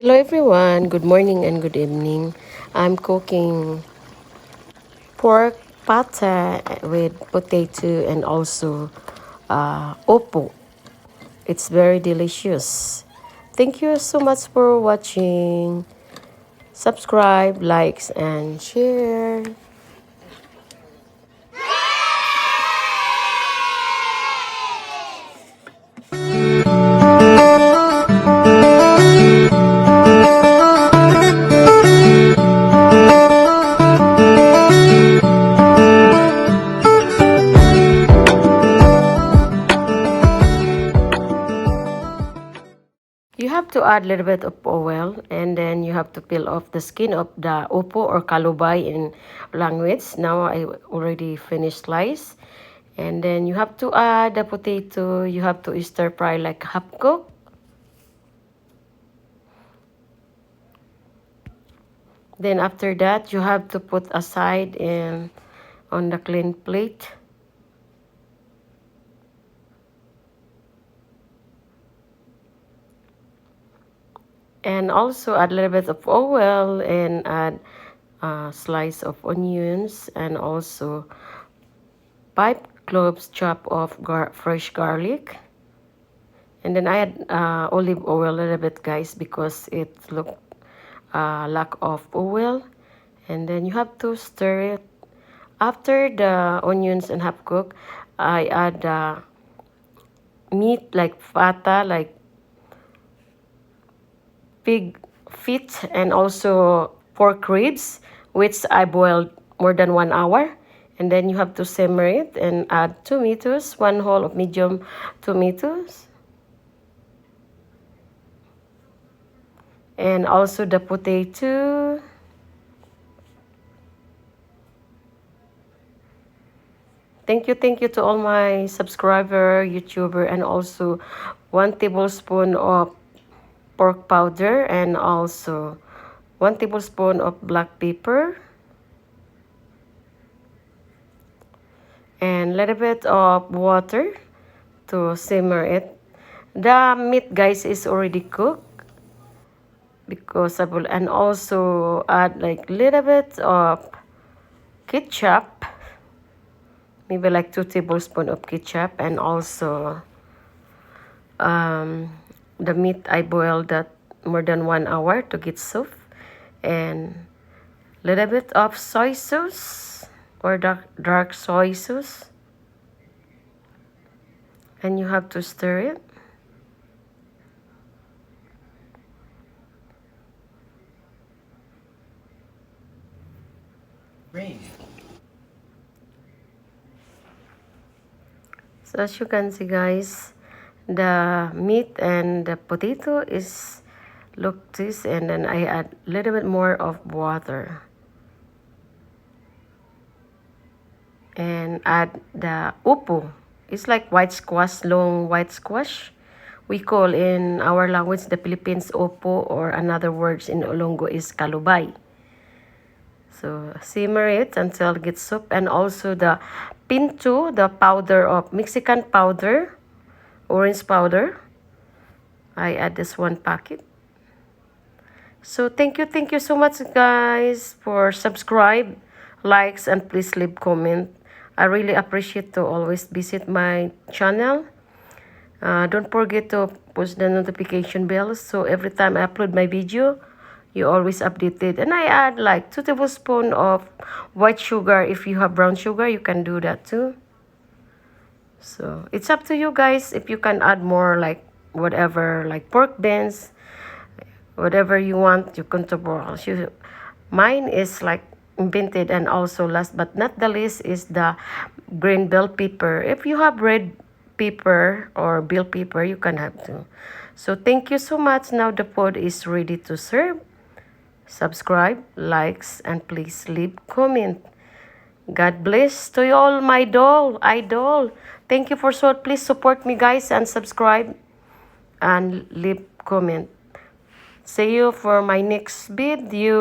Hello everyone, good morning and good evening. I'm cooking pork pata with potato and also opo. It's very delicious. Thank you so much for watching. Subscribe, likes, and share. You have to add a little bit of oil and then you have to peel off the skin of the opo or kalubay in language. Now I already finished slice. And then you have to add the potato. You have to stir fry like half cook. Then after that, you have to put aside in on the clean plate. And also add a little bit of oil and add a slice of onions and also 5 cloves chop of fresh garlic. And then I add olive oil a little bit, guys, because it look lack of oil. And then you have to stir it. After the onions and half cooked, I add meat like fata, like pig feet, and also pork ribs, which I boiled more than 1 hour. And then you have to simmer it and add tomatoes, one whole of medium tomatoes. And also the potato. Thank you to all my subscriber, YouTuber, and also 1 tablespoon of pork powder and also 1 tablespoon of black pepper and a little bit of water to simmer it. The meat, guys, is already cooked because I will, and also add like little bit of ketchup, maybe like 2 tablespoons of ketchup, and also the meat I boiled that more than 1 hour to get soft, and little bit of soy sauce or dark soy sauce, and you have to stir it. Rain. So as you can see, guys, the meat and the potato is look this, and then I add a little bit more of water and add the upo. It's like white squash, long white squash. We call in our language, the Philippines, opo, or another words in Olongo is kalubay. So simmer it until it gets soup, and also the pinto, the powder of Mexican powder, orange powder. I add this 1 packet. So thank you so much, guys, for subscribe, likes, and please leave comment. I really appreciate to always visit my channel. Don't forget to push the notification bell so every time I upload my video, you always updated. And I add like 2 tablespoons of white sugar. If you have brown sugar, you can do that too. So it's up to you, guys, if you can add more, like whatever, like pork beans, whatever you want, you can to. Mine is like invented, and also last but not the least is the green bell pepper. If you have red pepper or bell pepper, you can have too. So thank you so much. Now the food is ready to serve. Subscribe, likes, and please leave comment. God bless to you all, my idol. Thank you for so. Please support me, guys, and subscribe and leave comment. See you for my next video.